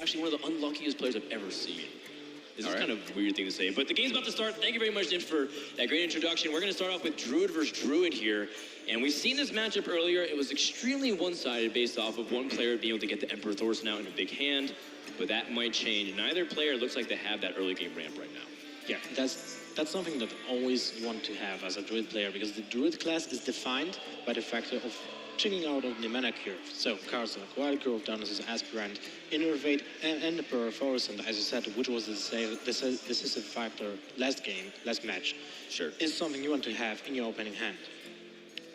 actually one of the unluckiest players I've ever seen. This is kind of a weird thing to say, but the game's about to start. Thank you very much, Nick, for that great introduction. We're going to start off with Druid versus Druid here, and we've seen this matchup earlier. It was extremely one-sided based off of one player being able to get the Emperor Thorson out in a big hand, but that might change. Neither player looks like they have that early game ramp right now. Yeah, that's something that I always want to have as a Druid player, because the Druid class is defined by the factor of checking out of the mana curve. So cards like Wild Growth, Darkness' Aspirant, Innervate, and the Perforce, and as I said, which was the decisive factor last match. Sure. Is something you want to have in your opening hand.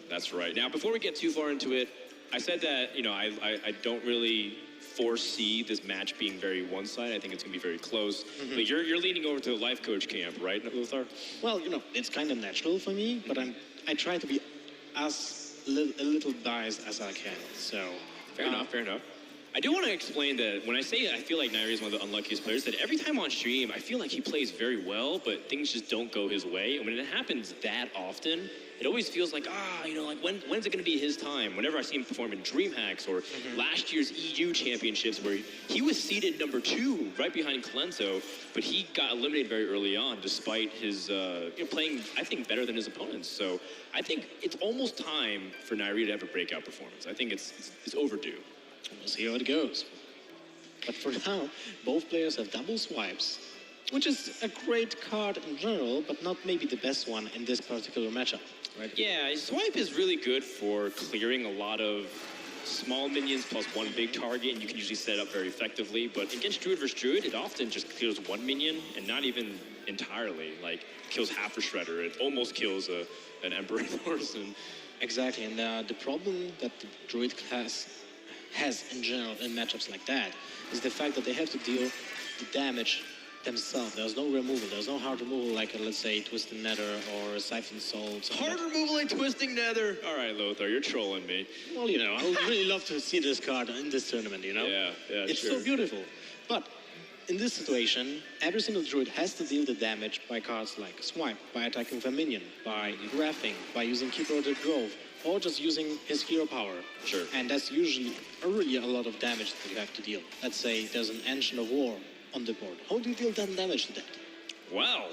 That's right. Now, before we get too far into it, I said that, you know, I don't really foresee this match being very one-sided. I think it's going to be very close. But you're leaning over to the Lifecoach camp, right, Lothar? Well, you know, it's kind of natural for me, but I try to be as a little biased as I can. So fair enough. I do want to explain that when I say I feel like Neirea is one of the unluckiest players, that every time on stream, I feel like he plays very well, but things just don't go his way. And when it happens that often, it always feels like, you know, like when's it going to be his time? Whenever I see him perform in DreamHacks or last year's EU championships, where he was seeded number 2 right behind Colenso, but he got eliminated very early on despite his playing, I think, better than his opponents. So I think it's almost time for Neirea to have a breakout performance. I think it's overdue. We'll see how it goes. But for now, both players have double swipes, which is a great card in general, but not maybe the best one in this particular matchup, right? Yeah, swipe is really good for clearing a lot of small minions plus one big target, and you can usually set it up very effectively. But against Druid versus Druid, it often just kills one minion, and not even entirely. Like, kills half a Shredder. It almost kills an Emperor Thorson. Exactly, and the problem that the Druid class has in general in matchups like that is the fact that they have to deal the damage themselves. There's no removal. There's no hard removal like, let's say, Twisted Nether or Siphon Soul. Hard removal like Twisting Nether? All right, Lothar, you're trolling me. Well, you know, I would really love to see this card in this tournament, you know? Yeah, it's sure. so beautiful. But in this situation, every single Druid has to deal the damage by cards like Swipe, by attacking the minion, by graphing, by using Keeper of the Grove, or just using his hero power. Sure. And that's usually really a lot of damage that you have to deal. Let's say there's an Ancient of War on the board. How do you deal that damage to that? Well,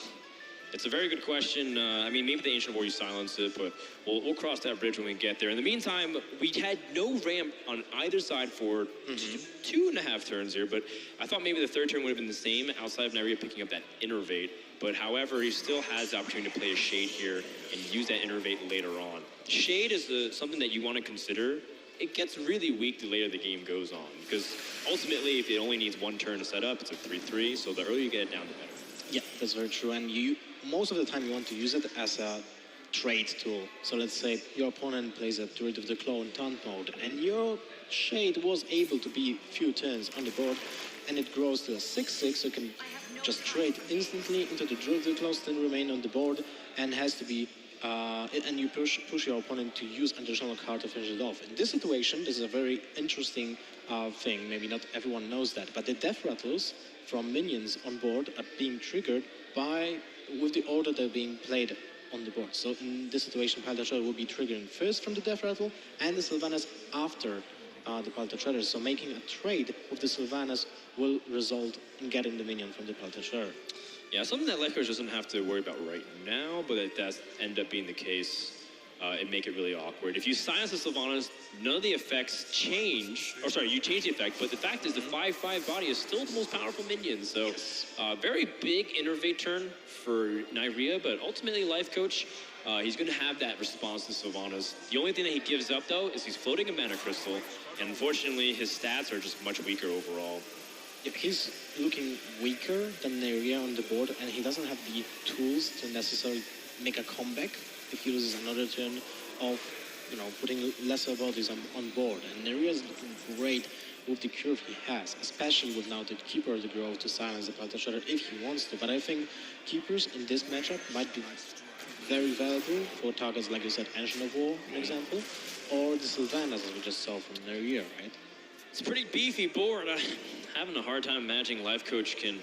it's a very good question. I mean, maybe the Ancient of War, you silence it, but we'll cross that bridge when we get there. In the meantime, we had no ramp on either side for 2.5 turns here, but I thought maybe the third turn would have been the same outside of Neirea picking up that Innervate. But however, he still has the opportunity to play a Shade here and use that Innervate later on. Shade is something that you want to consider. It gets really weak the later the game goes on, because ultimately, if it only needs one turn to set up, it's a 3-3, so the earlier you get it down, the better. Yeah, that's very true, and most of the time you want to use it as a trade tool. So let's say your opponent plays a Druid of the Claw in taunt mode, and your Shade was able to be a few turns on the board, and it grows to a 6-6, so you can just trade instantly into the Druid of the Claw, still remain on the board, and has to be and you push your opponent to use an additional card to finish it off. In this situation, this is a very interesting thing. Maybe not everyone knows that, but the death rattles from minions on board are being triggered with the order they're being played on the board. So in this situation, Pile Shredder will be triggering first from the death rattle and the Sylvanas after the Pile Shredder. So making a trade with the Sylvanas will result in getting the minion from the Pile Shredder. Yeah, something that Lifecoach doesn't have to worry about right now, but it does end up being the case and make it really awkward. If you silence the Sylvanas, none of the effects change. Or sorry, you change the effect, but the fact is the 5/5 body is still the most powerful minion. So very big Innervate turn for Neirea, but ultimately Lifecoach, he's going to have that response to Sylvanas. The only thing that he gives up, though, is he's floating a Mana Crystal, and unfortunately his stats are just much weaker overall. Yeah, he's looking weaker than Neirea on the board, and he doesn't have the tools to necessarily make a comeback if he loses another turn of, you know, putting lesser bodies on board. And Neirea is looking great with the curve he has, especially with now the Keeper of the Grove to silence the Pile Shredder if he wants to. But I think Keepers in this matchup might be very valuable for targets like you said, Ancient of War, for example, or the Sylvanas as we just saw from Neirea, right? It's a pretty beefy board. I'm having a hard time imagining Lifecoach can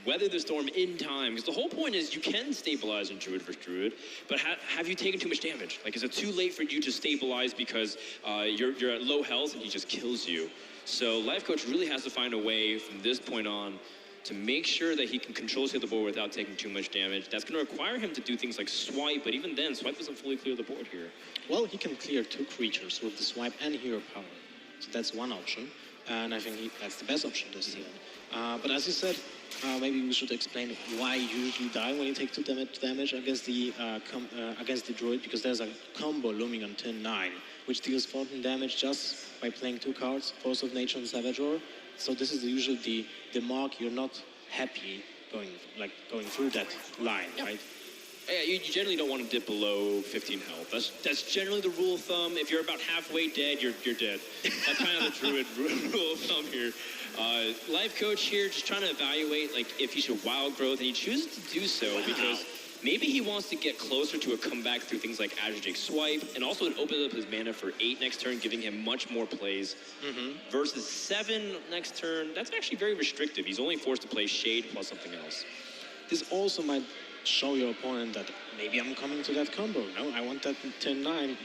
weather the storm in time. Because the whole point is you can stabilize in Druid versus Druid, but have you taken too much damage? Like, is it too late for you to stabilize because you're at low health and he just kills you? So Lifecoach really has to find a way from this point on to make sure that he can control the board without taking too much damage. That's going to require him to do things like swipe, but even then, swipe doesn't fully clear the board here. Well, he can clear 2 creatures with the swipe and hero power. So that's one option, and I think that's the best option this turn. But as you said, maybe we should explain why you usually die when you take 2 damage against the druid, because there's a combo looming on turn 9, which deals 14 damage just by playing 2 cards, Force of Nature and Savage Roar. So this is usually the mark you're not happy going through that line, right? Yeah, you generally don't want to dip below 15 health. That's generally the rule of thumb. If you're about halfway dead, you're dead. That's kind of the druid rule of thumb here. Lifecoach here just trying to evaluate like if he should wild growth, and he chooses to do so because maybe he wants to get closer to a comeback through things like Azure Drake Swipe, and also it opens up his mana for 8 next turn, giving him much more plays. Versus 7 next turn, that's actually very restrictive. He's only forced to play Shade plus something else. This also might show your opponent that maybe I'm coming to that combo. No, I want that turn 9,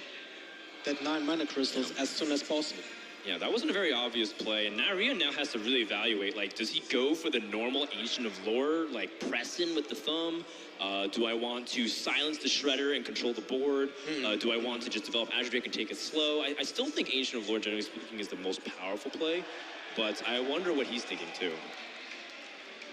that 9 mana crystals as soon as possible. Yeah, that wasn't a very obvious play, and Neirea now has to really evaluate, like, does he go for the normal Ancient of Lore, like, press in with the thumb? Do I want to silence the Shredder and control the board? Do I want to just develop Azure Drake and take it slow? I still think Ancient of Lore, generally speaking, is the most powerful play, but I wonder what he's thinking, too.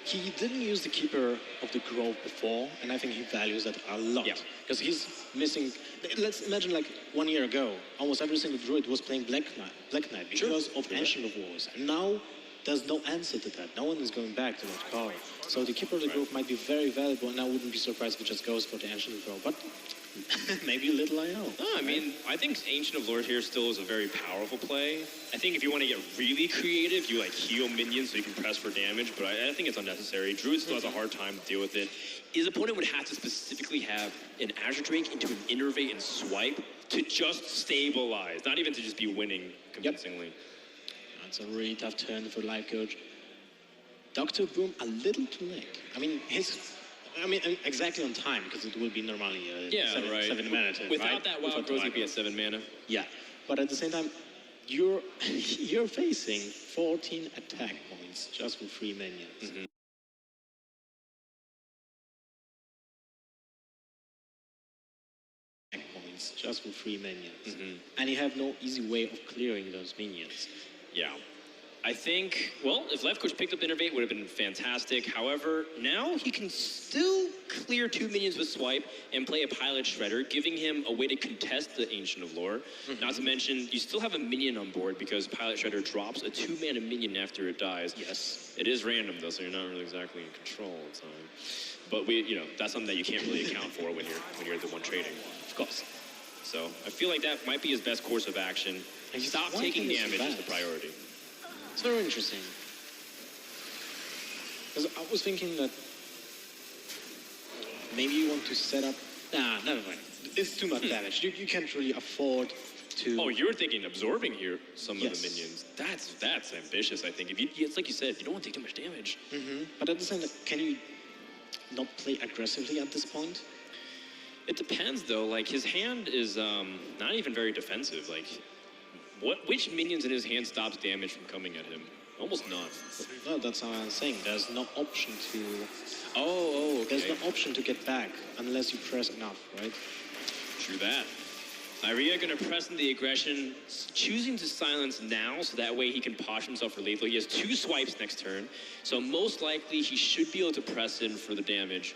He didn't use the Keeper of the Grove before, and I think he values that a lot. Because he's missing... Let's imagine, like, 1 year ago, almost every single druid was playing Black Knight because of Ancient of Wars. And now, there's no answer to that. No one is going back to that card. So the Keeper of the Grove might be very valuable, and I wouldn't be surprised if it just goes for the Ancient of Grove. But maybe little I know. No, I mean, I think Ancient of Lore here still is a very powerful play. I think if you want to get really creative, you like heal minions so you can press for damage, but I think it's unnecessary. Druid still has a hard time to deal with it. His opponent would have to specifically have an Azure Drake into an Innervate and Swipe to just stabilize, not even to just be winning convincingly. That's a really tough turn for Lifecoach. Dr. Boom, a little too late. I mean, exactly on time, because it will be normally 7 mana turn, Without that wild growth, you'd be at 7 mana. Yeah, but at the same time, you're facing 14 attack points just with 3 minions. Just with 3 minions. And you have no easy way of clearing those minions. Yeah. I think, well, if Lifecoach picked up Innervate, it would have been fantastic. However, now he can still clear 2 minions with Swipe and play a Pilot Shredder, giving him a way to contest the Ancient of Lore. Not to mention, you still have a minion on board because Pilot Shredder drops a 2-mana minion after it dies. Yes. It is random, though, so you're not really exactly in control all the time. But that's something that you can't really account for when you're the one trading. Of course. So I feel like that might be his best course of action. Stop taking damage is the priority. It's very interesting. Because I was thinking that maybe you want to set up... Nah, never mind. It's too much damage. You can't really afford to... Oh, you're thinking absorbing here some of the minions. That's ambitious, I think. It's like you said, you don't want to take too much damage. But at the same time, can you not play aggressively at this point? It depends, though. Like, his hand is not even very defensive. Like, which minions in his hand stops damage from coming at him? Almost none. No, that's what I'm saying. There's no option to... okay. There's no option to get back unless you press enough, right? True that. Neirea gonna press in the aggression, choosing to silence now, so that way he can posh himself for lethal. He has 2 swipes next turn, so most likely he should be able to press in for the damage.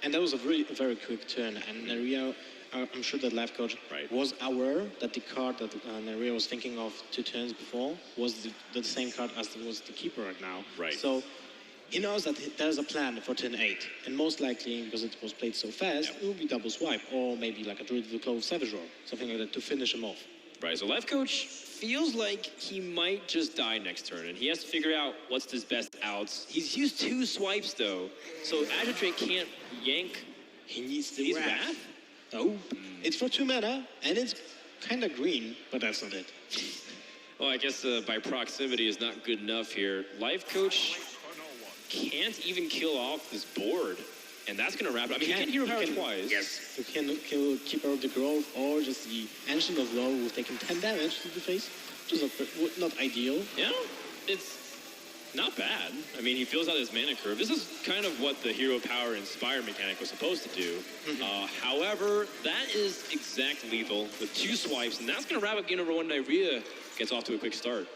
And that was a very quick turn, and Neirea, I'm sure that Lifecoach was aware that the card that Neirea was thinking of 2 turns before was the same card as was the Keeper right now. So he knows that there's a plan for turn 8, and most likely, because it was played so fast, it will be double swipe, or maybe like a Druid of the Clove Savage Roar, something like that, to finish him off. Right, so Lifecoach feels like he might just die next turn, and he has to figure out what's his best outs. He's used 2 swipes, though, so Azure Drake can't yank. He needs the Wrath. Oh, it's for 2 mana, and it's kind of green, but that's not it. Well, I guess by proximity is not good enough here. Lifecoach can't even kill off this board, And that's going to wrap it. I mean, he can hero power twice. Yes. You can kill Keeper of the Grove or just the Ancient of Law who's taking 10 damage to the face, which is not ideal. Yeah, it's not bad. I mean, he fills out his mana curve. This is kind of what the hero power inspired mechanic was supposed to do. However, that is exact lethal with 2 swipes, and that's going to wrap up game number 1. Neirea gets off to a quick start.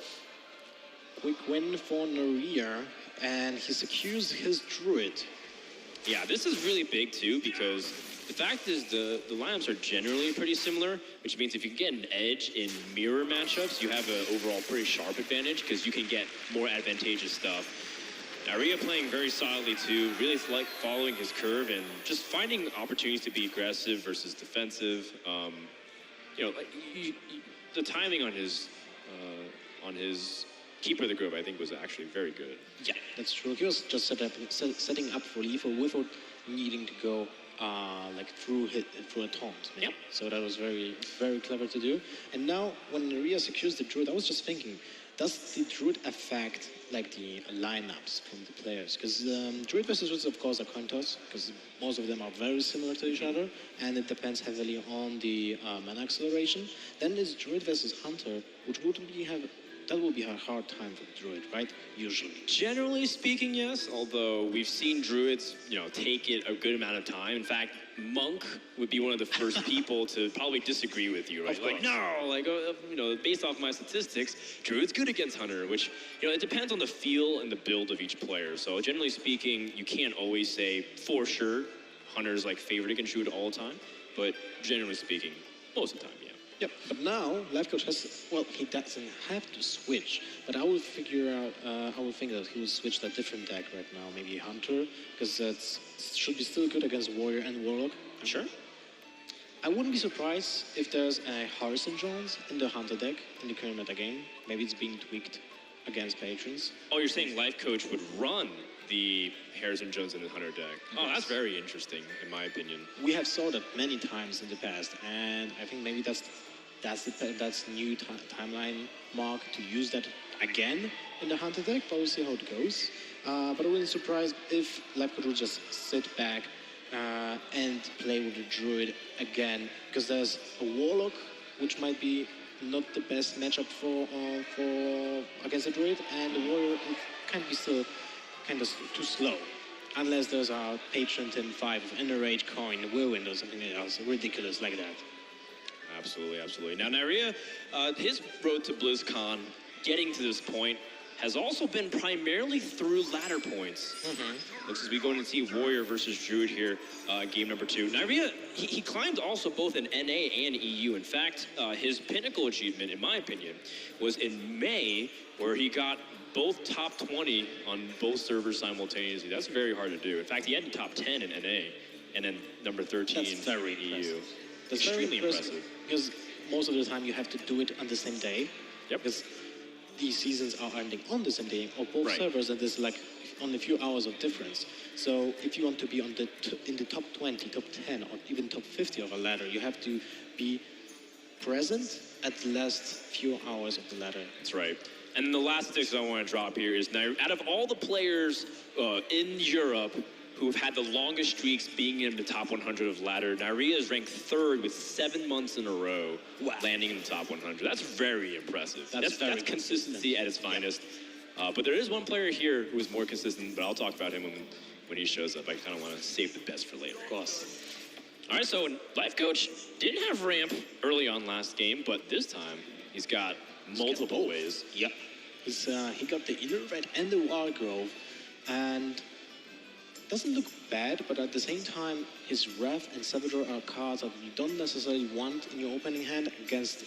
Quick win for Neirea, and he secures his Druid. Yeah, this is really big too, because the fact is the lineups are generally pretty similar, which means if you can get an edge in mirror matchups, you have an overall pretty sharp advantage because you can get more advantageous stuff. Neirea playing very solidly too, really like following his curve and just finding opportunities to be aggressive versus defensive. You know, like the timing on his Keeper of the Grove, I think, was actually very good. Yeah, that's true. He was just setting up for lethal without needing to go like through a taunt. Yep. So that was very, very clever to do. And now, when Neirea secures the Druid, I was just thinking, does the Druid affect like the lineups from the players? Because Druid versus Druids, of course, are coin toss, because most of them are very similar to each other, and it depends heavily on the mana acceleration. Then there's Druid versus Hunter, which that would be a hard time for the Druid, right? Usually. Generally speaking, yes. Although we've seen Druids, you know, take it a good amount of time. In fact, Monk would be one of the first people to probably disagree with you, right? Like, no, like, you know, based off my statistics, Druid's good against Hunter, which, you know, it depends on the feel and the build of each player. So generally speaking, you can't always say for sure Hunter's like favored against Druid all the time, but generally speaking, most of the time, yeah. Yep, but now Lifecoach has, well, he doesn't have to switch, but I would think that he will switch to a different deck right now, maybe Hunter, because that should be still good against Warrior and Warlock. Sure. I wouldn't be surprised if there's a Hearthstone Jones in the Hunter deck in the current meta game. Maybe it's being tweaked against patrons. Oh, you're saying Lifecoach would run the Harrison Jones in the Hunter deck? Oh, that's very interesting, in my opinion. We have saw that many times in the past, and I think maybe that's new timeline mark to use that again in the Hunter deck, but we'll see how it goes. But I wouldn't be surprised if Lifecoach would just sit back and play with the Druid again, because there's a Warlock, which might be not the best matchup for against the Druid, and the Warrior can be still kind of too slow, unless there's a Patron 10-5 of Enrage Coin, Whirlwind or something else ridiculous like that. Absolutely, absolutely. Now, Neirea, his road to BlizzCon, getting to this point, has also been primarily through ladder points. Looks as we go in and see Warrior versus Druid here, game number 2. Neirea, he climbed also both in NA and EU. In fact, his pinnacle achievement, in my opinion, was in May, where he got both top 20 on both servers simultaneously. That's very hard to do. In fact, he had top 10 in NA, and then number 13 in EU. That's extremely impressive. Because most of the time you have to do it on the same day. Yep. Because these seasons are ending on the same day on both servers, and there's like only a few hours of difference. So if you want to be on in the top 20, top 10, or even top 50 of a ladder, you have to be present at the last few hours of the ladder. That's right. And the last statistics I want to drop here is, out of all the players in Europe who have had the longest streaks being in the top 100 of ladder, Neirea is ranked 3rd with 7 months in a row landing in the top 100. That's very impressive. That's consistency at its finest. But there is one player here who is more consistent, but I'll talk about him when he shows up. I kind of want to save the best for later. Of course. All right, so Lifecoach didn't have ramp early on last game, but this time he's got multiple ways. Yep. He got the Inner Red and the Wild Grove, and doesn't look bad, but at the same time, his Wrath and Salvador are cards that you don't necessarily want in your opening hand against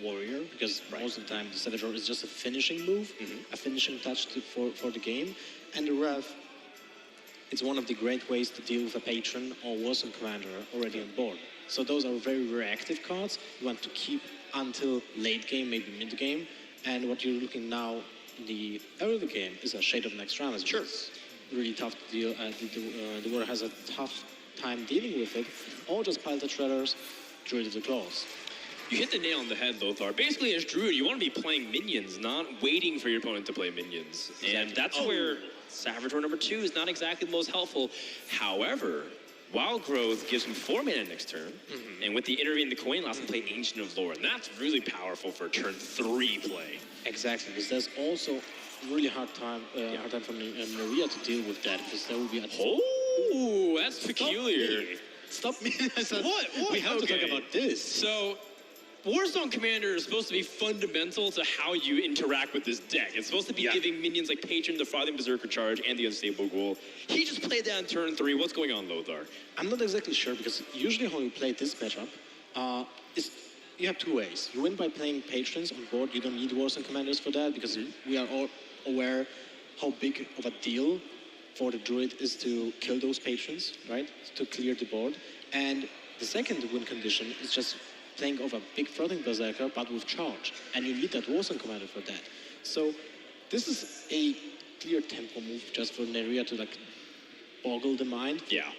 Warrior, because most of the time the Salvador is just a finishing move, a finishing touch for the game, and the Wrath, it's one of the great ways to deal with a Patron or Warsome Commander already on board. So those are very reactive cards you want to keep until late game, maybe mid game, and what you're looking now in the early game is a Shade of Nextramus. Sure. Really tough to deal. The Warrior has a tough time dealing with it, or just pile the Shredders, Druid of the Claws. You hit the nail on the head, Lothar. Basically, as Druid, you want to be playing minions, not waiting for your opponent to play minions. Exactly. And that's where Saboteur number 2 is not exactly the most helpful. However, Wild Growth gives him 4 mana next turn, and with the Intervene the Coin, allows him to play Ancient of Lore, and that's really powerful for turn 3 play. Exactly, because there's also really hard time for Neirea to deal with that, because there will be a... Oh, that's peculiar. Stop me. I said, what? We have to talk about this. So, Warstone Commander is supposed to be fundamental to how you interact with this deck. It's supposed to be giving minions like Patron, the Frothing Berserker Charge, and the Unstable Ghoul. He just played that on turn 3. What's going on, Lothar? I'm not exactly sure, because usually how you play this matchup is you have 2 ways. You win by playing Patrons on board. You don't need Warstone Commanders for that, because we are all aware how big of a deal for the Druid is to kill those Patrons, right? To clear the board. And the second win condition is just playing of a big Frothing Berserker, but with charge. And you need that Warstone Commander for that. So this is a clear tempo move just for Neirea to like boggle the mind. Yeah.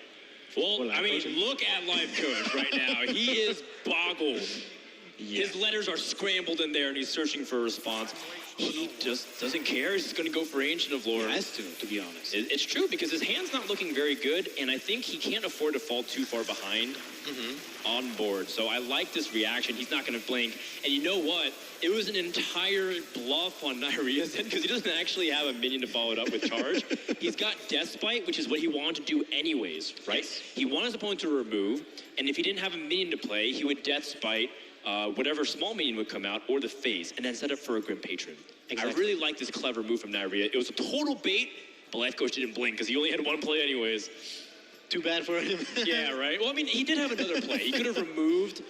Well, I mean, look at Lifecoach right now. He is boggled. Yeah. His letters are scrambled in there, and he's searching for a response. He just doesn't care. He's just going to go for Ancient of Lore. He has to be honest. It's true, because his hand's not looking very good, and I think he can't afford to fall too far behind on board. So I like this reaction. He's not going to blink. And you know what? It was an entire bluff on Neirea's end, because he doesn't actually have a minion to follow it up with charge. He's got Deathbite, which is what he wanted to do anyways, right? Yes. He wanted his opponent to remove, and if he didn't have a minion to play, he would Deathbite whatever small minion would come out, or the face, and then set up for a Grim Patron. Exactly. I really like this clever move from Neirea. It was a total bait, but Lifecoach didn't blink, because he only had 1 play anyways. Too bad for him. Yeah, right? Well, I mean, he did have another play. He could have removed.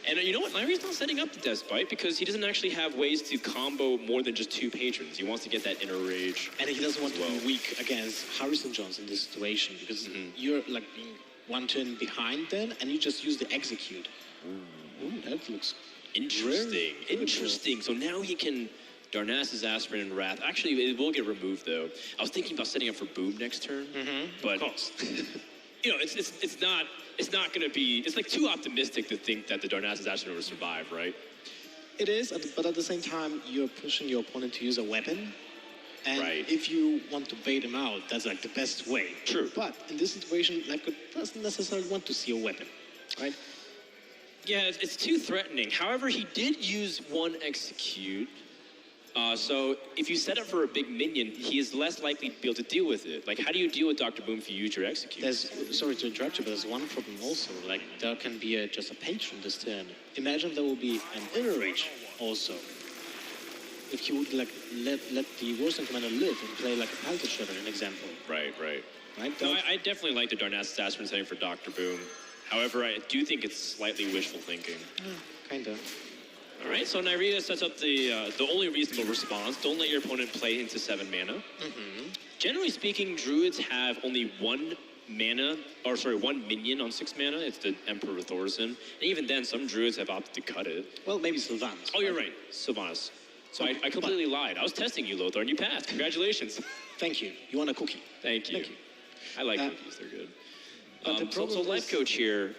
And you know what? Neirea's not setting up the Deathbite, because he doesn't actually have ways to combo more than just 2 Patrons. He wants to get that inner rage. And he doesn't want to be weak against Harrison Jones in this situation, because you're like being 1 turn behind then, and you just use the Execute. Ooh, that looks interesting. Interesting. So now he can Darnassus, Aspirin, and Wrath. Actually, it will get removed, though. I was thinking about setting up for Boom next turn, but of course. You know, it's not going to be. It's like too optimistic to think that the Darnassus Aspirin will survive, right? It is, but at the same time, you're pushing your opponent to use a weapon. And right. If you want to bait him out, that's like the best way. True. But in this situation, Lifecoach doesn't necessarily want to see a weapon, right? Yeah, it's too threatening. However, he did use 1 Execute. So if you set up for a big minion, he is less likely to be able to deal with it. Like, how do you deal with Dr. Boom if you use your Execute? Sorry to interrupt you, but there's one problem also. Like, there can be just a Patron this turn. Imagine there will be an Inner Rage also. If you would like let the Warstone Commander live and play like a Palette Shredder, an example. Right. Right? No, I definitely like the Darnassus Aspirin setting for Dr. Boom. However, I do think it's slightly wishful thinking. Kinda. All right, so Neirea sets up the only reasonable response. Don't let your opponent play into 7 mana. Generally speaking, Druids have only 1 minion on 6 mana. It's the Emperor Thorson. And even then, some Druids have opted to cut it. Well, maybe Sylvanas. Oh, you're right. Sylvanas. So I completely lied. I was testing you, Lothar, and you passed. Congratulations. Thank you. You want a cookie? Thank you. I like cookies. They're good. So is... Lifecoach here,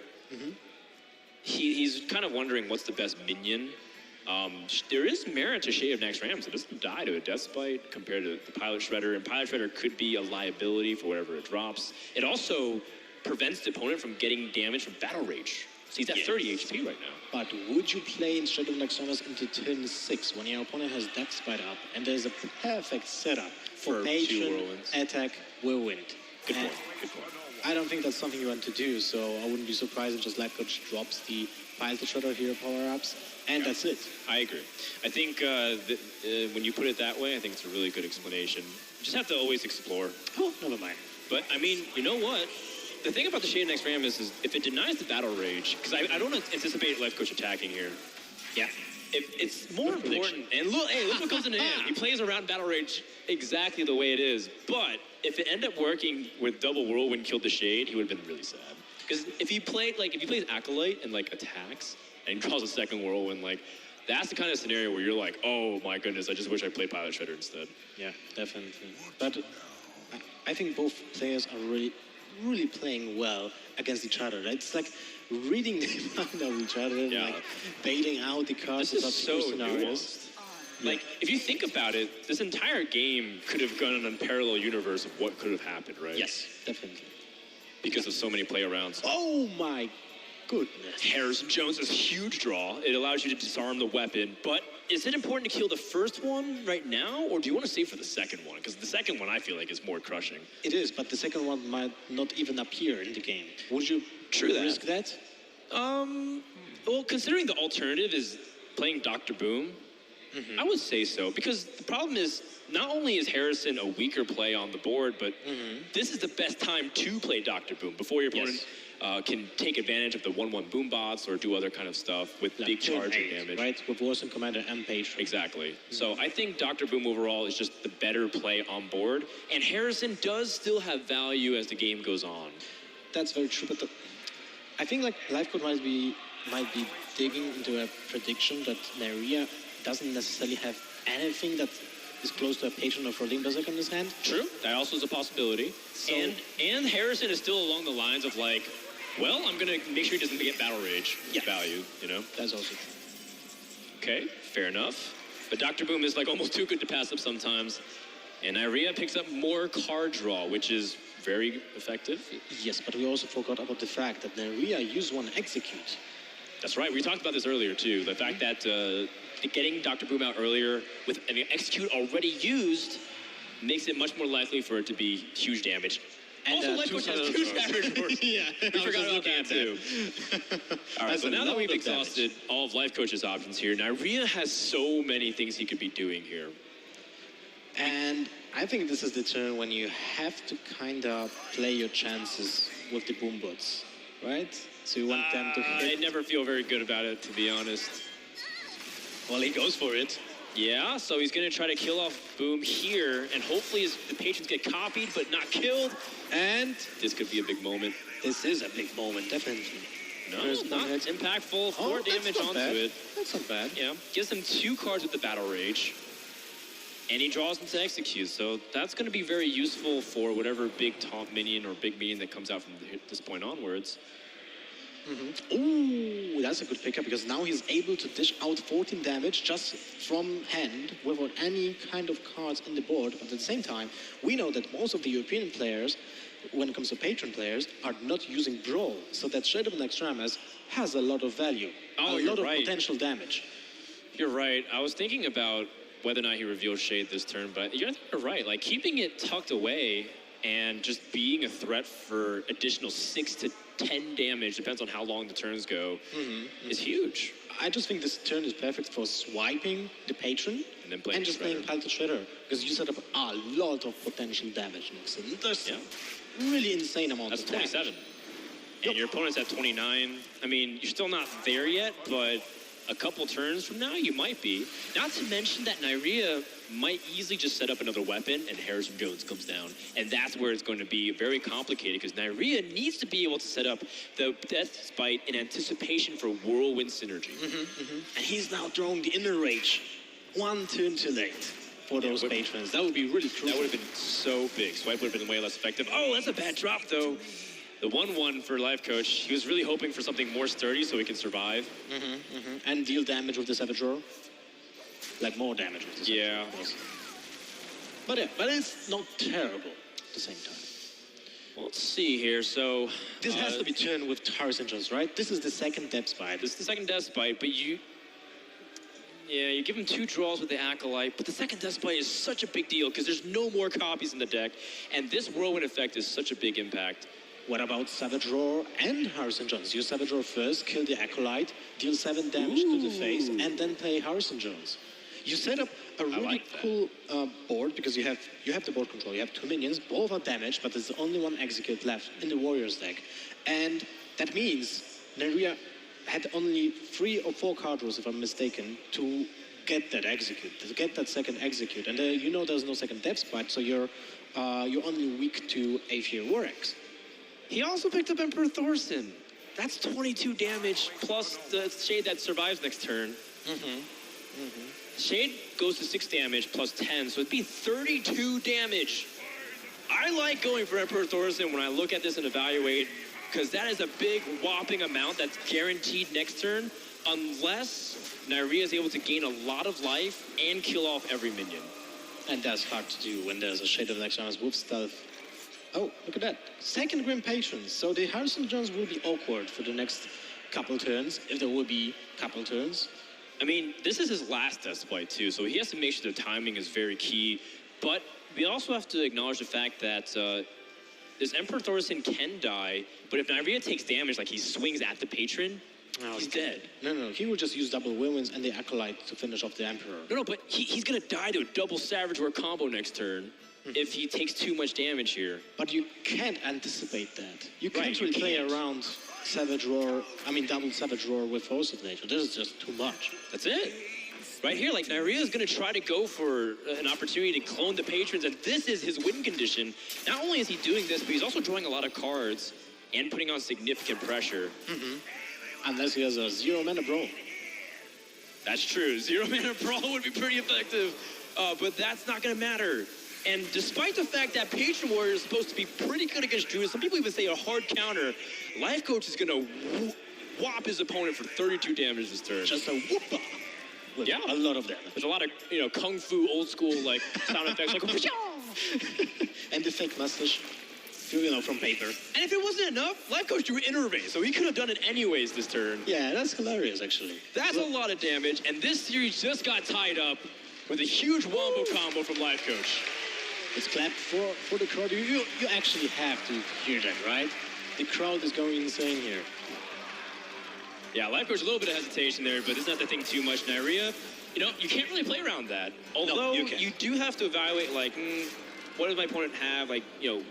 he's kind of wondering what's the best minion. There is merit to Shade of Naxxramas. It doesn't die to a Deathbite compared to the Pilot Shredder, and Pilot Shredder could be a liability for whatever it drops. It also prevents the opponent from getting damage from Battle Rage. So he's at 30 HP right now. But would you play instead of Naxxramas into turn 6 when your opponent has Deathbite up and there's a perfect setup for Patron, attack, Whirlwind? Good point. I don't think that's something you want to do, so I wouldn't be surprised if just Lifecoach drops the Pilot Shredder hero power-ups, and that's it. I agree. I think when you put it that way, I think it's a really good explanation. You just have to always explore. Oh, never mind. But, I mean, you know what? The thing about the Shade of Naxxramas is if it denies the Battle Rage, because I don't anticipate Lifecoach attacking here. Yeah. If it's more important, and look what comes into hand. He plays around Battle Rage exactly the way it is, but if it ended up working with double Whirlwind killed the Shade, he would have been really sad. Because if he plays Acolyte and like attacks and draws a second Whirlwind, like that's the kind of scenario where you're like, oh my goodness, I just wish I played Pilot Shredder instead. Yeah, definitely. But I think both players are really really playing well against each other. It's like reading the mind of each other, and like baiting out the cards. This is so nuanced. Like, if you think about it, this entire game could have gone in a parallel universe of what could have happened, right? Yes, definitely. Because of so many play arounds. Oh my goodness. Harrison Jones' huge draw. It allows you to disarm the weapon. But is it important to kill the first one right now, or do you want to save for the second one? Because the second one, I feel like, is more crushing. It is, but the second one might not even appear in the game. Would you risk that? Well, considering the alternative is playing Dr. Boom, I would say so. Because the problem is, not only is Harrison a weaker play on the board, but this is the best time to play Dr. Boom before your opponent can take advantage of the 1/1 boom bots or do other kind of stuff with like big charging damage. Right, with Warson Commander and Patron. Exactly. So I think Dr. Boom overall is just the better play on board. And Harrison does still have value as the game goes on. That's very true, but I think like Lifecoach might be digging into a prediction that Neirea doesn't necessarily have anything that is close to a Patron or Froling Berserk in his hand. True. That also is a possibility. So, and Harrison is still along the lines of like, well, I'm going to make sure he doesn't get Battle Rage value, you know? That's also true. Okay, fair enough. But Dr. Boom is like almost too good to pass up sometimes. And Neirea picks up more card draw, which is very effective. Yes, but we also forgot about the fact that Neirea use one execute. That's right. We talked about this earlier, too. The fact that getting Dr. Boom out earlier with an execute already used makes it much more likely for it to be huge damage. And also, Lifecoach has huge damage. We forgot about that, too. All right, so now that we've exhausted all of Lifecoach's options here, Neirea has so many things he could be doing here. And I think this is the turn when you have to kind of play your chances with the boom bots, right? So you want them to hit. I never feel very good about it, to be honest. Well, he goes for it. Yeah, so he's going to try to kill off Boom here, and hopefully the patrons get copied but not killed. And this could be a big moment. This is a big moment, definitely. No, not impactful. 4 damage onto it. That's not bad. Yeah, gives him 2 cards with the Battle Rage. And he draws into execute, so that's going to be very useful for whatever big top minion or big minion that comes out from this point onwards. Ooh, that's a good pickup, because now he's able to dish out 14 damage just from hand without any kind of cards in the board. But at the same time, we know that most of the European players, when it comes to Patron players, are not using Brawl. So that Shade of an Extremis has a lot of value, a lot of potential damage. You're right. I was thinking about whether or not he reveals Shade this turn, but you're right. Like, keeping it tucked away and just being a threat for additional 6 to 10 damage, depends on how long the turns go, is huge. I just think this turn is perfect for swiping the Patron and then playing just playing Pile to Shredder, because you set up a lot of potential damage mix. And there's really insane amounts of damage. That's 27. And your opponent's at 29. I mean, you're still not there yet, but a couple turns from now, you might be. Not to mention that Neirea might easily just set up another weapon and Harrison Jones comes down. And that's where it's going to be very complicated, because Neirea needs to be able to set up the Death Spite in anticipation for Whirlwind Synergy. And he's now throwing the Inner Rage 1 turn too late for those patrons. That would be really crucial. That would have been so big. Swipe would have been way less effective. Oh, that's a bad drop, though. The 1/1 for Lifecoach, he was really hoping for something more sturdy so he can survive. And deal damage with the Savage Roar. Like more damage with the Savage Roar. But it's not terrible at the same time. Well, let's see here. So this has to be turned with Harrison Jones, right? This is the second Death Spite. This is the second Death Spite, but you give him 2 draws with the Acolyte, but the second Death Spite is such a big deal because there's no more copies in the deck, and this Whirlwind effect is such a big impact. What about Savage Roar and Harrison Jones? Use Savage Roar first, kill the Acolyte, deal 7 damage to the face, and then play Harrison Jones. You set up a really cool board, because you have the board control. You have 2 minions, both are damaged, but there's only 1 execute left in the Warriors deck. And that means Neirea had only 3 or 4 card draws, if I'm mistaken, to get that execute, to get that second execute. And you know there's no second Death Spite, so you're only weak to Aether Warx. He also picked up Emperor Thorson. That's 22 damage plus the Shade that survives next turn. Shade goes to 6 damage plus 10, so it'd be 32 damage. I like going for Emperor Thorson when I look at this and evaluate, because that is a big whopping amount that's guaranteed next turn, unless Neirea is able to gain a lot of life and kill off every minion. And that's hard to do when there's a Shade of Next with stealth. Oh, look at that. Second Grim Patrons. So the Hearthstone Jones will be awkward for the next couple turns, if there will be couple turns. I mean, this is his last test play too, so he has to make sure the timing is very key. But we also have to acknowledge the fact that this Emperor Thorson can die, but if Neirea takes damage, like he swings at the patron, he's dead. No, he will just use double Whirlwinds and the Acolyte to finish off the Emperor. No, but he's gonna die to a double Savage Roar combo next turn if he takes too much damage here. But you can't anticipate that. You can't you really play can't. around double Savage Roar with Force of Nature. This is just too much. That's it. Right here, like Neirea is going to try to go for an opportunity to clone the patrons, and this is his win condition. Not only is he doing this, but he's also drawing a lot of cards and putting on significant pressure. Unless he has a 0-mana Brawl. That's true. 0-mana Brawl would be pretty effective, but that's not going to matter. And despite the fact that Patron Warrior is supposed to be pretty good against Druid, some people even say a hard counter, Lifecoach is going to whop his opponent for 32 damage this turn. Just a whoop-a. Yeah, a lot of damage. There's a lot of, kung fu, old school, like, sound effects, like, and the fake mustache, from paper. And if it wasn't enough, Lifecoach drew Innervate, so he could have done it anyways this turn. Yeah, that's hilarious, actually. That's a lot of damage, and this series just got tied up with a huge wombo combo from Lifecoach. It's clapped for the crowd. You actually have to hear that, right? The crowd is going insane here. Yeah, Lifecoach, a little bit of hesitation there, but it's not the thing too much. Neirea, you can't really play around that. Although you do have to evaluate, what does my opponent have,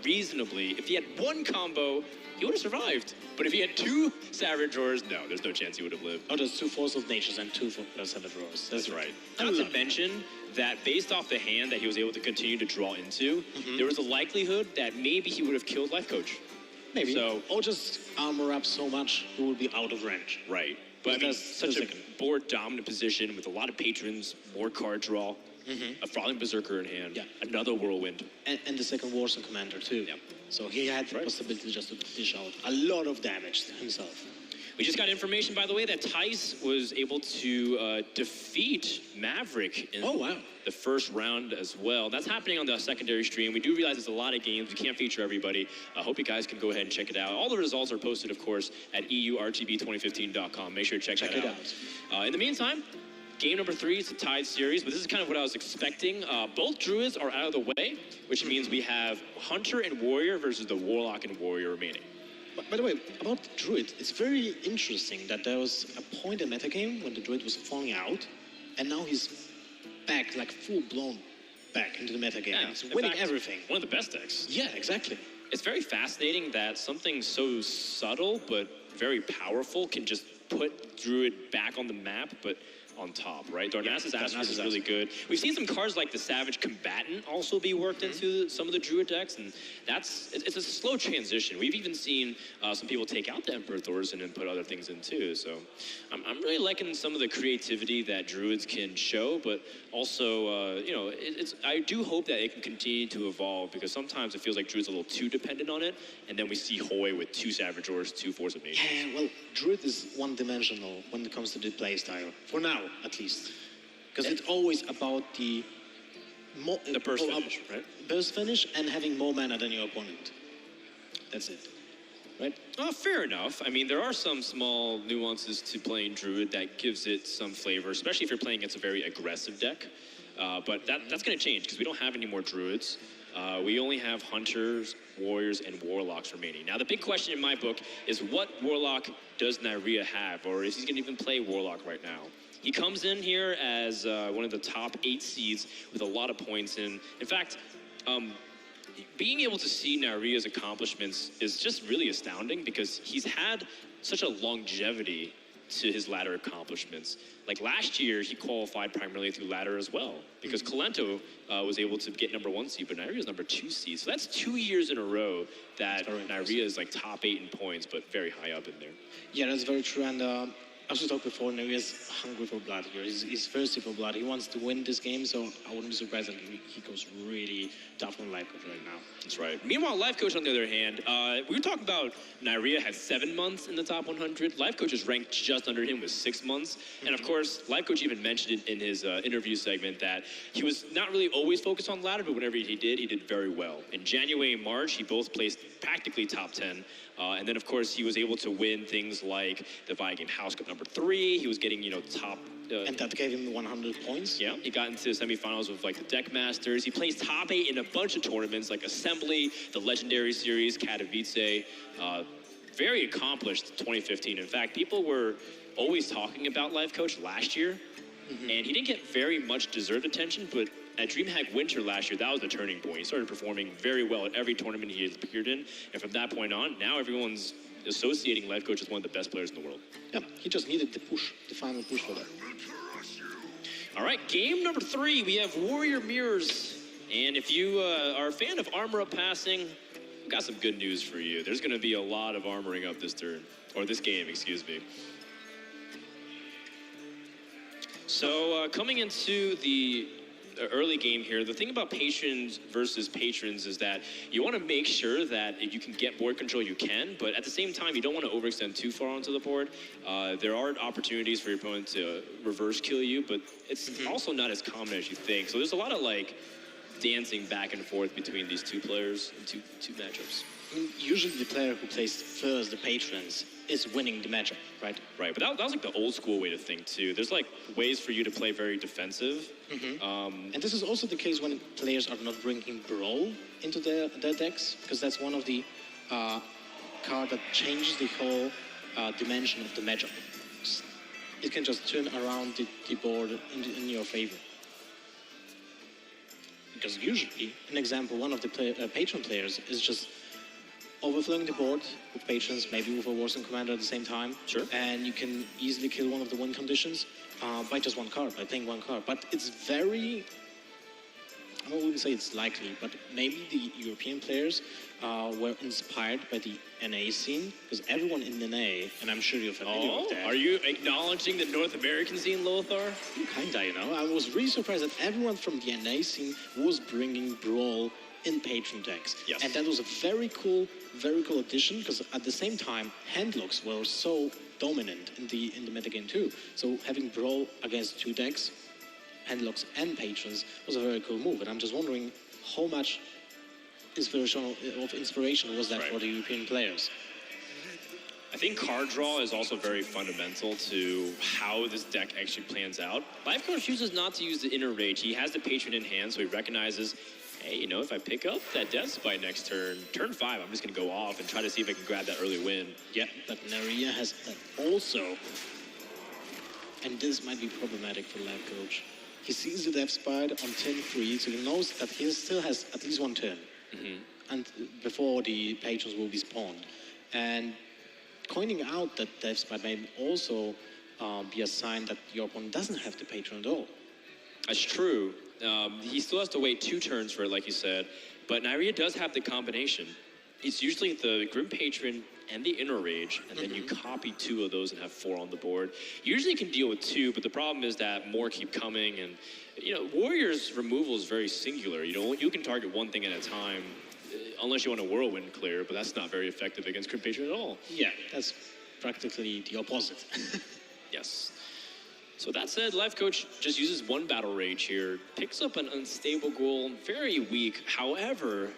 reasonably. If he had one combo, he would have survived. But if he had two Savage Roars, no, there's no chance he would have lived. Oh, there's two Force of Natures and two Savage Roars. That's right. Not to mention that based off the hand that he was able to continue to draw into, there was a likelihood that maybe he would have killed Lifecoach. Maybe. So, or just armor up so much, he would be out of range. Right. But I mean, such a board dominant position with a lot of patrons, more card draw, a Frolic Berserker in hand, another Whirlwind. And the second Warzone Commander too. Yeah. So he had the possibility just to dish out a lot of damage himself. We just got information, by the way, that Tice was able to defeat Maverick in the first round as well. That's happening on the secondary stream. We do realize there's a lot of games. We can't feature everybody. I hope you guys can go ahead and check it out. All the results are posted, of course, at EURTB2015.com. Make sure to check that out. In the meantime, game number 3 is a tied series, but this is kind of what I was expecting. Both Druids are out of the way, which means we have Hunter and Warrior versus the Warlock and Warrior remaining. By the way, about the Druid, it's very interesting that there was a point in metagame when the Druid was falling out, and now he's back, full-blown back into the metagame. Yeah, he's winning everything. One of the best decks. Yeah, exactly. It's very fascinating that something so subtle but very powerful can just put Druid back on the map, but on top, right? Darnassus Asterisk is really good. We've seen some cards like the Savage Combatant also be worked into some of the Druid decks, and it's a slow transition. We've even seen some people take out the Emperor Thorson and put other things in too. So I'm really liking some of the creativity that Druids can show, but also, I do hope that it can continue to evolve, because sometimes it feels like Druid's a little too dependent on it, and then we see Hoy with 2 Savage Roars, 2 Force of Nature. Yeah, well, Druid is one-dimensional when it comes to the playstyle. For now, at least. Because it's always about the burst finish, right? Burst finish and having more mana than your opponent. That's it. Right? Oh, fair enough. I mean, there are some small nuances to playing Druid that gives it some flavor, especially if you're playing against a very aggressive deck. But that's going to change, because we don't have any more Druids. We only have Hunters, Warriors, and Warlocks remaining. Now, the big question in my book is, what Warlock does Neirea have? Or is he going to even play Warlock right now? He comes in here as one of the top 8 seeds with a lot of points in. In fact, being able to see Neirea's accomplishments is just really astounding, because he's had such a longevity to his ladder accomplishments. Like last year, he qualified primarily through ladder as well, because Colento was able to get number 1 seed, but Neirea is number 2 seed. So that's 2 years in a row that Neirea is top 8 in points, but very high up in there. Yeah, that's very true. And as we talked before, Neirea is hungry for blood here. He's thirsty for blood. He wants to win this game, so I wouldn't be surprised if he goes really tough on Lifecoach right now. That's right. Meanwhile, Lifecoach, on the other hand, we were talking about Neirea had 7 months in the top 100. Lifecoach is ranked just under him with 6 months. And of course, Lifecoach even mentioned in his interview segment that he was not really always focused on ladder, but whenever he did very well. In January and March, he both placed practically top 10. And then, of course, he was able to win things like the Viking House Cup number 3. He was getting, top. And that gave him 100 points. Yeah, he got into the semifinals with like the Deck Masters. He plays top 8 in a bunch of tournaments like Assembly, the Legendary Series, Katowice. Very accomplished 2015. In fact, people were always talking about Lifecoach last year, and he didn't get very much deserved attention, but at DreamHack Winter last year, that was the turning point. He started performing very well at every tournament he has appeared in, and from that point on, now everyone's associating Lifecoach as one of the best players in the world. Yeah, he just needed the push, the final push for that. All right, game number 3, we have Warrior Mirrors. And if you are a fan of armor up passing, we've got some good news for you. There's going to be a lot of armoring up this turn, or this game, excuse me. So coming into the early game here, the thing about patrons versus patrons is that you want to make sure that if you can get board control, you can, but at the same time, you don't want to overextend too far onto the board. There are opportunities for your opponent to reverse kill you, but it's also not as common as you think. So there's a lot of like dancing back and forth between these two players and two matchups. Usually the player who plays first, the patrons, is winning the matchup, right? Right, but that was like the old school way to think too. There's like ways for you to play very defensive. And this is also the case when players are not bringing Brawl into their decks, because that's one of the card that changes the whole dimension of the matchup. It can just turn around the board in your favor. Because usually, an example, one of the patron players is just overflowing the board with patrons, maybe with a Warzone commander at the same time. Sure. And you can easily kill one of the win conditions by just one card, by playing one card. But it's very, I wouldn't say it's likely, but maybe the European players were inspired by the NA scene, because everyone in NA, and I'm sure you're familiar with that. Are you acknowledging the North American scene, Lothar? Kinda, you know. I was really surprised that everyone from the NA scene was bringing Brawl in patron decks. Yes. And that was a very cool addition, because at the same time, handlocks were so dominant in the metagame too. So having Brawl against 2 decks, handlocks and patrons, was a very cool move. And I'm just wondering how much inspiration was that for the European players. I think card draw is also very fundamental to how this deck actually plans out. Lifecoach chooses not to use the inner rage. He has the patron in hand, so he recognizes, hey, you know, if I pick up that Death Spite next turn, turn 5, I'm just going to go off and try to see if I can grab that early win. Yeah, but Neirea has that also. And this might be problematic for Lifecoach. He sees the Death Spite on turn 3, so he knows that he still has at least 1 turn. And before the patrons will be spawned. And coining out that Death Spite may also be a sign that your opponent doesn't have the patron at all. That's true. He still has to wait 2 turns for it, like you said. But Neirea does have the combination. It's usually the Grim Patron and the Inner Rage, and then you copy 2 of those and have 4 on the board. Usually you can deal with 2, but the problem is that more keep coming, and Warrior's removal is very singular. You can target one thing at a time, unless you want a Whirlwind clear, but that's not very effective against Grim Patron at all. Yeah, that's practically the opposite. Yes. So that said, Lifecoach just uses 1 Battle Rage here, picks up an Unstable Goal, very weak. However,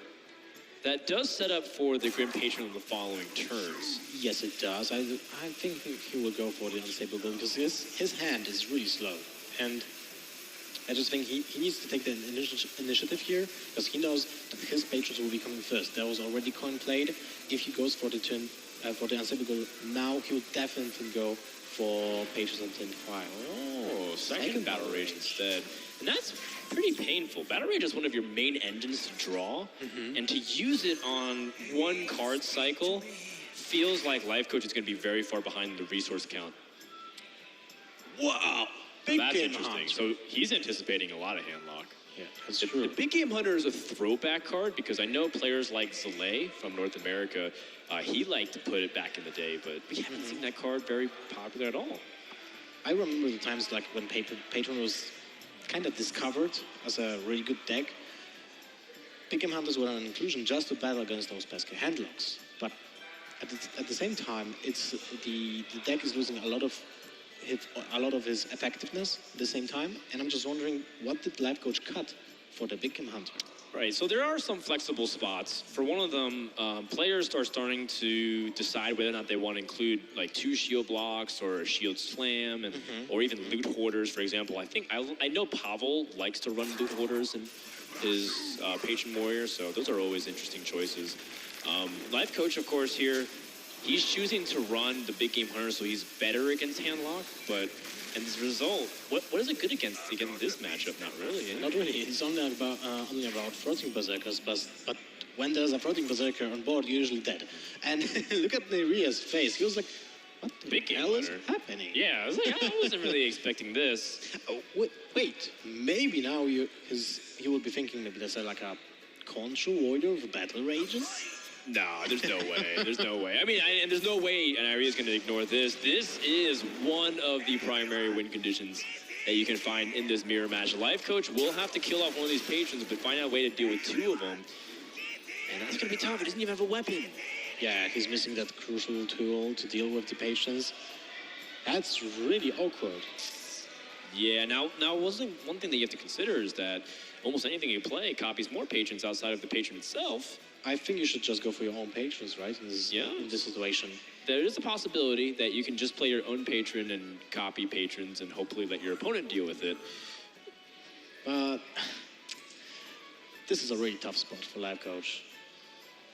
that does set up for the Grim Patron of the following turns. Yes, it does. I think he will go for the Unstable Goal, because his hand is really slow. And I just think he needs to take the initiative here, because he knows that his patrons will be coming first. There was already coin played. If he goes for the turn, for the Unstable Goal, now he will definitely go for patrons on turn 5. Oh, second Battle Rage instead. And that's pretty painful. Battle Rage is one of your main engines to draw, and to use it on 1 card cycle feels like Lifecoach is going to be very far behind the resource count. Wow! Big That's Game interesting. Hunter. So he's anticipating a lot of handlock. Yeah, that's true. The Big Game Hunter is a throwback card, because I know players like Zalay from North America, he liked to put it back in the day, but we haven't seen that card very popular at all. I remember the times like when Patron was kind of discovered as a really good deck. Big Game Hunters were an inclusion just to battle against those pesky handlocks. But at the same time, it's the deck is losing a lot of his effectiveness at the same time. And I'm just wondering, what did Lifecoach cut for the Big Game Hunter? Right, so there are some flexible spots. For one of them, players are starting to decide whether or not they want to include like 2 shield blocks or a shield slam, and or even loot hoarders, for example. I know Pavel likes to run loot hoarders in his Patron Warrior, so those are always interesting choices. Lifecoach, of course, here, he's choosing to run the Big Game Hunter, so he's better against handlock, but and as a result, what is it good against this matchup? Not really. Eh? Not really. It's only about floating berserkers, but when there's a floating berserker on board, you're usually dead. And look at Neirea's face. He was like, "What the Big Game hell is Hunter. happening?" Yeah, I was like, I wasn't really expecting this. Oh, wait. Maybe now he will be thinking maybe there's like a control warrior with battle rages. No, there's no way. There's no way. I mean, and there's no way Neirea is going to ignore this. This is one of the primary win conditions that you can find in this mirror match. Lifecoach will have to kill off one of these patrons, but find out a way to deal with 2 of them. And that's going to be tough. He doesn't even have a weapon. Yeah, he's missing that crucial tool to deal with the patrons. That's really awkward. Yeah, now one thing that you have to consider is that almost anything you play copies more patrons outside of the patron itself. I think you should just go for your own patrons, right? In this situation. There is a possibility that you can just play your own patron and copy patrons and hopefully let your opponent deal with it. But this is a really tough spot for Lifecoach.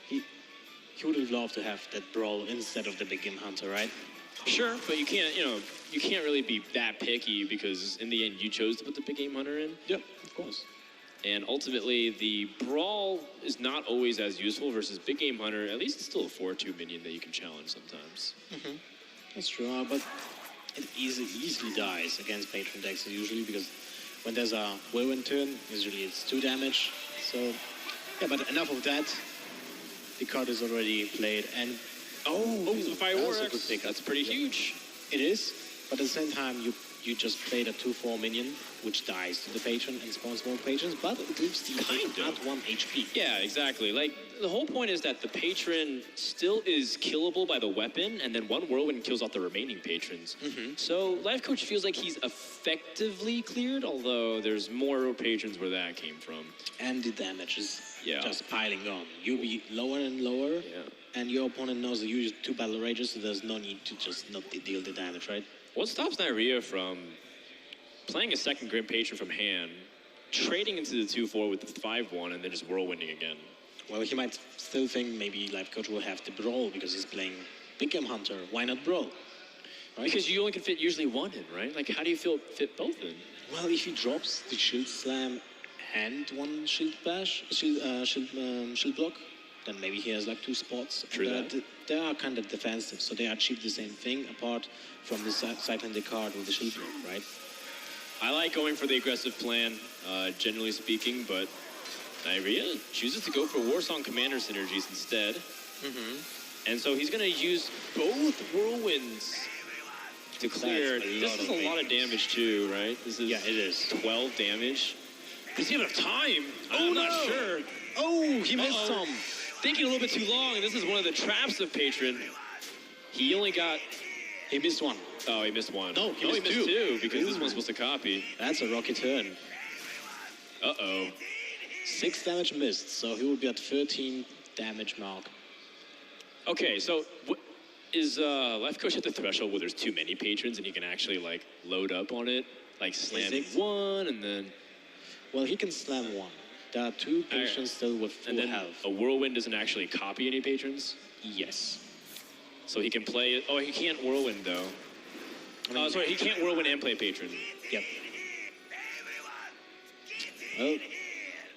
He would have loved to have that brawl instead of the Big Game Hunter, right? Sure, but you can't really be that picky because in the end you chose to put the Big Game Hunter in. Yep, of course. And ultimately, the Brawl is not always as useful versus Big Game Hunter. At least it's still a 4-2 minion that you can challenge sometimes. That's true, but it easily dies against patron decks usually because when there's a whirlwind turn, usually it's 2 damage. So, yeah, but enough of that. The card is already played, and fireworks. That's pretty huge. It is, but at the same time, you just played a 2/4 minion, which dies to the patron and spawns more patrons, but it leaves the patron at 1 HP. Yeah, exactly. Like, the whole point is that the patron still is killable by the weapon, and then 1 whirlwind kills off the remaining patrons. So Lifecoach feels like he's effectively cleared, although there's more patrons where that came from. And the damage is just piling on. You'll be lower and lower, and your opponent knows that you use 2 battle rages, so there's no need to just not deal the damage, right? What stops Neirea from playing a second Grim Patron from hand, trading into the 2/4 with the 5/1, and then just whirlwinding again? Well, he might still think maybe Lifecoach will have the Brawl because he's playing Big Game Hunter. Why not Brawl? Right? Because you only can fit usually 1 in, right? Like, how do you fit both in? Well, if he drops the Shield Slam and 1 Shield Bash, Shield Block, then maybe he has like 2 spots. True that. They are kind of defensive, so they achieve the same thing apart from the side-handed card with the Shield Block, right? I like going for the aggressive plan, generally speaking, but Neirea chooses to go for Warsong Commander synergies instead. And so he's going to use both whirlwinds to clear. This is a lot of damage too, right? This is it is. 12 damage. Does he have enough time? I'm not sure. Oh, he missed some. Thinking a little bit too long, and this is one of the traps of Patron. He missed 1. Oh, he missed 1. No, he missed 2 because this one's supposed to copy. That's a rocky turn. 6 damage missed, so he will be at 13 damage mark. Okay, so is Lifecoach at the threshold where there's too many patrons and he can actually like load up on it, like slam 1 and then? Well, he can slam 1. There are 2 patrons still with full health. A whirlwind doesn't actually copy any patrons? Yes. So he can play it. Oh, he can't whirlwind though. Sorry, he can't whirlwind and play patron. Yep. Well,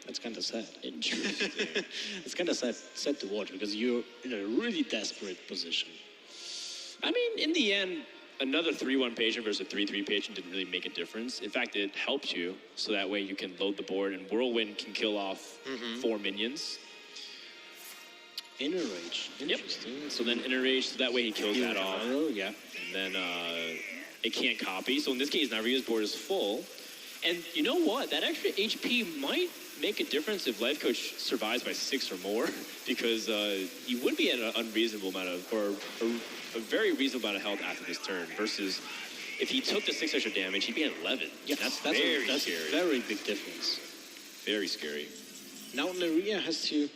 that's kind of sad. Interesting. It's kind of sad to watch because you're in a really desperate position. I mean, in the end, another 3/1 patron versus a 3/3 patron didn't really make a difference. In fact, it helped you, so that way you can load the board and whirlwind can kill off 4 minions. Inner Rage. Interesting. Yep. So then Inner Rage, so that way he kills that off. Yeah. And then it can't copy. So in this case, Neirea's board is full. And you know what? That extra HP might make a difference if Lifecoach survives by 6 or more, because he would be at an unreasonable amount of, or a very reasonable amount of health after this turn, versus if he took the 6 extra damage, he'd be at 11. Yes, that's very scary. Very big difference. Very scary. Now Neirea has to...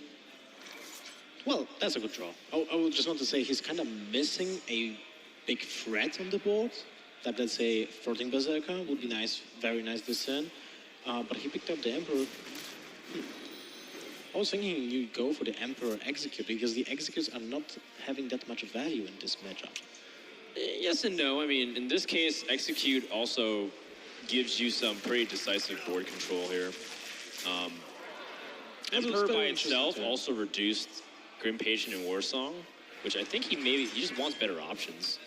Well, that's a good draw. I would just want to say he's kind of missing a big threat on the board. That, let's say, Floating Berserker would be nice, very nice this turn. But he picked up the Emperor. I was thinking you go for the Emperor Execute, because the Executes are not having that much value in this matchup. Yes and no. I mean, in this case, Execute also gives you some pretty decisive board control here. Emperor by itself also reduced Grim Patient and Warsong, which I think he just wants better options.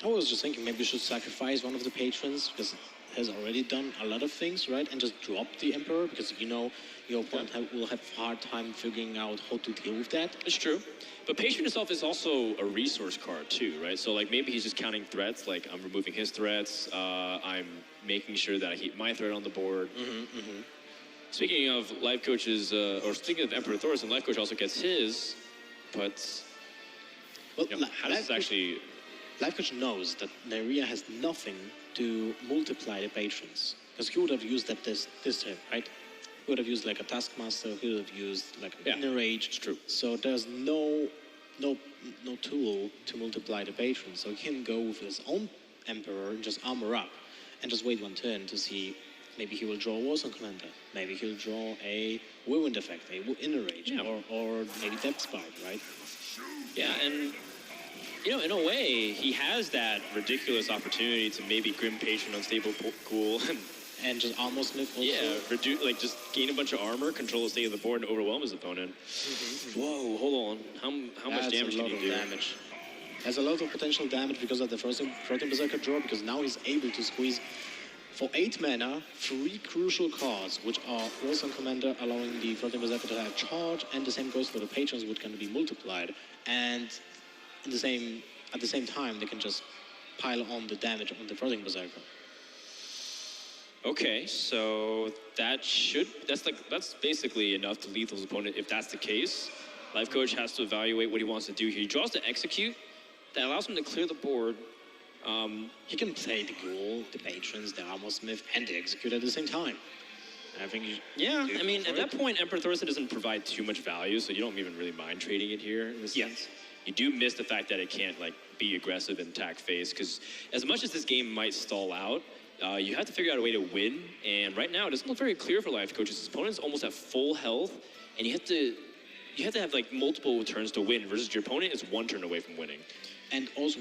I was just thinking maybe you should sacrifice one of the patrons, because it has already done a lot of things, right? And just drop the Emperor, because you know your opponent will have a hard time figuring out how to deal with that. It's true. But Patron itself is also a resource card too, right? So like maybe he's just counting threats, like I'm removing his threats, I'm making sure that I keep my threat on the board. Speaking of Lifecoach's, or speaking of Emperor Thorson, Lifecoach also gets his, but Well, how does this actually... Lifecoach knows that Neirea has nothing to multiply the patrons, because he would have used that this turn, right? He would have used like a Taskmaster, he would have used like a Rage. It's true. So there's no tool to multiply the patrons. So he can go with his own Emperor and just armor up and just wait one turn to see. Maybe he will draw a Warsong Commander. Maybe he'll draw a Whirlwind Effect, a Inner Rage, or maybe Depth Spike, right? Yeah, and you know, in a way, he has that ridiculous opportunity to maybe Grim Patron Unstable Cool and just Armor Smith also. Yeah, just gain a bunch of armor, control the state of the board, and overwhelm his opponent. Whoa, hold on. How much damage can he do? Has a lot of potential damage because of the Floating Berserker draw, because now he's able to squeeze for 8 mana 3 crucial cards, which are Warsong Commander, allowing the Floating Berserker to have charge, and the same goes for the patrons, which can be multiplied. And at the same time, they can just pile on the damage on the Floating Berserker. Okay, so that's basically enough to lethal his opponent if that's the case. Lifecoach has to evaluate what he wants to do here. He draws to Execute. That allows him to clear the board. He can play the Ghoul, the Patrons, the Armor Smith, and the Execute at the same time. I think I mean, at that point, Emperor Thorson doesn't provide too much value, so you don't even really mind trading it here in this sense. You do miss the fact that it can't be aggressive and attack phase, because as much as this game might stall out, you have to figure out a way to win, and right now it doesn't look very clear for Lifecoach. His opponent's almost at full health, and you have to have multiple turns to win, versus your opponent is 1 turn away from winning. And also,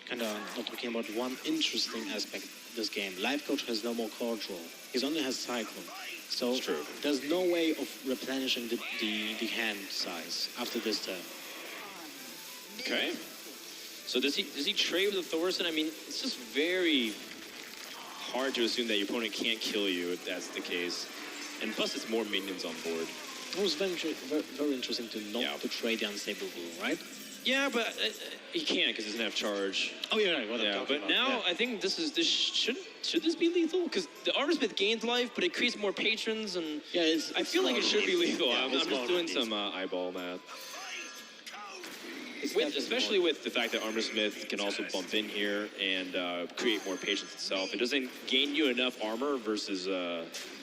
kind of not talking about one interesting aspect of this game. Lifecoach has no more card draw. He only has Cyclone. So there's no way of replenishing the hand size after this turn. Okay. So does he trade with the Thorson? I mean, it's just very hard to assume that your opponent can't kill you if that's the case. And plus, it's more minions on board. It was very interesting to not to trade the Unstable Ghoul, right? Yeah, but he can't because he doesn't have charge. Oh, yeah, right. But now I think should this be lethal? Because the Armor Smith gains life, but it creates more patrons, and I feel like it should be lethal. I'm just doing some eyeball math. Especially with the fact that Armor Smith can also bump in here and create more patrons itself. It doesn't gain you enough armor versus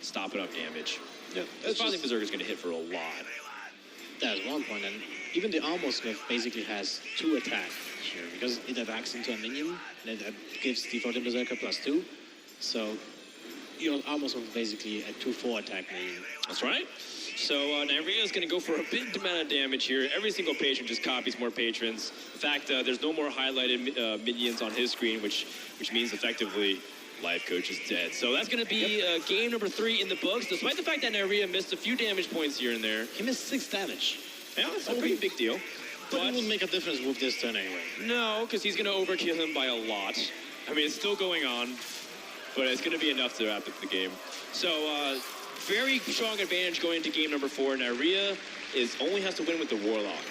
stopping up damage. Yeah, this Floating Berserker is going to hit for a lot. That's one point, and even the Armor Smith basically has 2 attack here, because it attacks into a minion, and it gives the Floating Berserker +2. So your Armor Smith basically a 2/4 attack minion. That's right. So Neirea is going to go for a big amount of damage here. Every single patron just copies more patrons. In fact, there's no more highlighted minions on his screen, which means effectively Lifecoach is dead. So that's going to be game number 3 in the books, despite the fact that Neirea missed a few damage points here and there. He missed 6 damage. Yeah, that's a pretty big deal. But it won't make a difference with this turn anyway. No, because he's going to overkill him by a lot. I mean, it's still going on, but it's going to be enough to wrap up the game. So, very strong advantage going into game number 4. Neirea only has to win with the Warlock.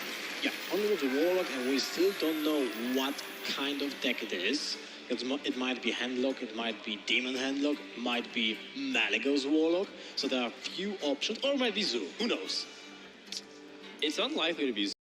Yeah, only with the Warlock, and we still don't know what kind of deck it is. It might be Handlock, it might be Demon Handlock, might be Malygos Warlock. So there are few options, or it might be Zoo. Who knows? It's unlikely to be